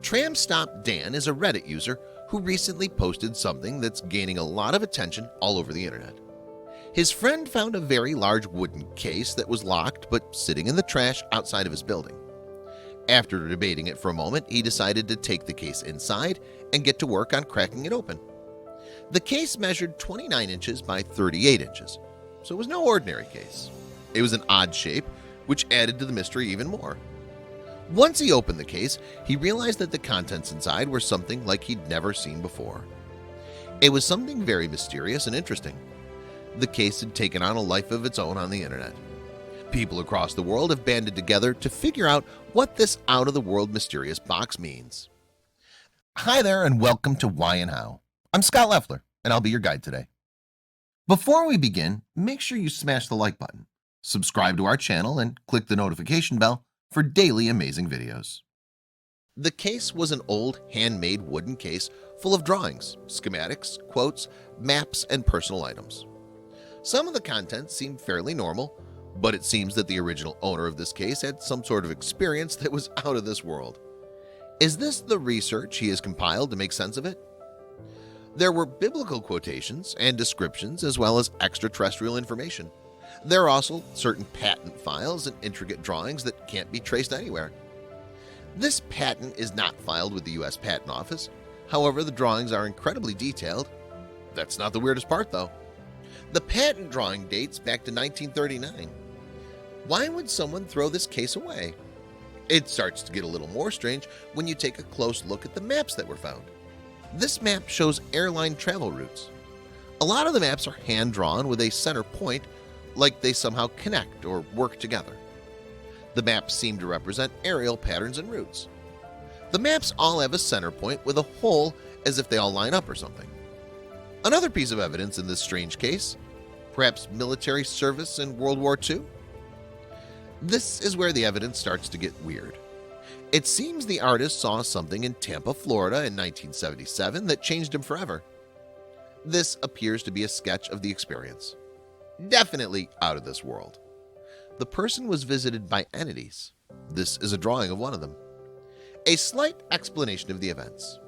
TramStopDan is a Reddit user who recently posted something that's gaining a lot of attention all over the internet. His friend found a very large wooden case that was locked but sitting in the trash outside of his building. After debating it for a moment, he decided to take the case inside and get to work on cracking it open. The case measured 29 inches by 38 inches, so it was no ordinary case. It was an odd shape, which added to the mystery even more. Once he opened the case, he realized that the contents inside were something like he'd never seen before. It was something very mysterious and interesting. The case had taken on a life of its own on the internet. People across the world have banded together to figure out what this out-of-the-world mysterious box means. Hi there and welcome to Why and How. I'm Scott Leffler and I'll be your guide today. Before we begin, make sure you smash the like button, subscribe to our channel, and click the notification bell for daily amazing videos. The case was an old handmade wooden case full of drawings, schematics, quotes, maps, and personal items. Some of the contents seemed fairly normal, but it seems that the original owner of this case had some sort of experience that was out of this world. Is this the research he has compiled to make sense of it? There were biblical quotations and descriptions as well as extraterrestrial information. There are also certain patent files and intricate drawings that can't be traced anywhere. This patent is not filed with the US Patent Office. However, the drawings are incredibly detailed. That's not the weirdest part, though. The patent drawing dates back to 1939. Why would someone throw this case away? It starts to get a little more strange when you take a close look at the maps that were found. This map shows airline travel routes. A lot of the maps are hand-drawn with a center point, like they somehow connect or work together. The maps seem to represent aerial patterns and routes. The maps all have a center point with a hole as if they all line up or something. Another piece of evidence in this strange case, perhaps military service in World War II? This is where the evidence starts to get weird. It seems the artist saw something in Tampa, Florida in 1977 that changed him forever. This appears to be a sketch of the experience. Definitely out of this world. The person was visited by entities. This is a drawing of one of them. A slight explanation of the events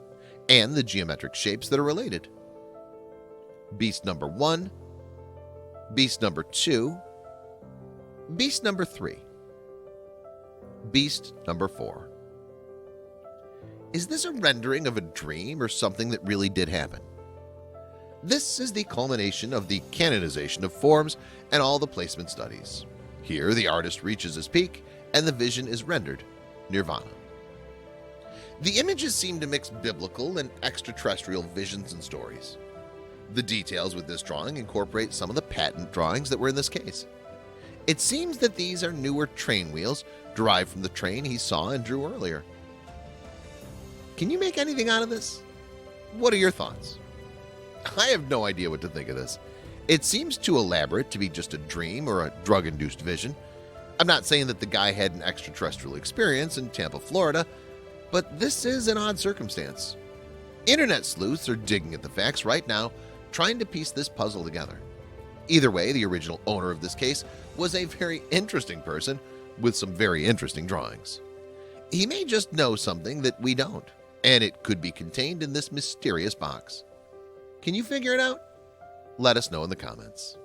and the geometric shapes that are related. Beast number 1, beast number 2, beast number 3, beast number 4. Is this a rendering of a dream or something that really did happen? This is the culmination of the canonization of forms and all the placement studies. Here, the artist reaches his peak and the vision is rendered nirvana. The images seem to mix biblical and extraterrestrial visions and stories. The details with this drawing incorporate some of the patent drawings that were in this case. It seems that these are newer train wheels derived from the train he saw and drew earlier. Can you make anything out of this? What are your thoughts? I have no idea what to think of this. It seems too elaborate to be just a dream or a drug-induced vision. I'm not saying that the guy had an extraterrestrial experience in Tampa, Florida, but this is an odd circumstance. Internet sleuths are digging at the facts right now, trying to piece this puzzle together. Either way, the original owner of this case was a very interesting person with some very interesting drawings. He may just know something that we don't, and it could be contained in this mysterious box. Can you figure it out? Let us know in the comments.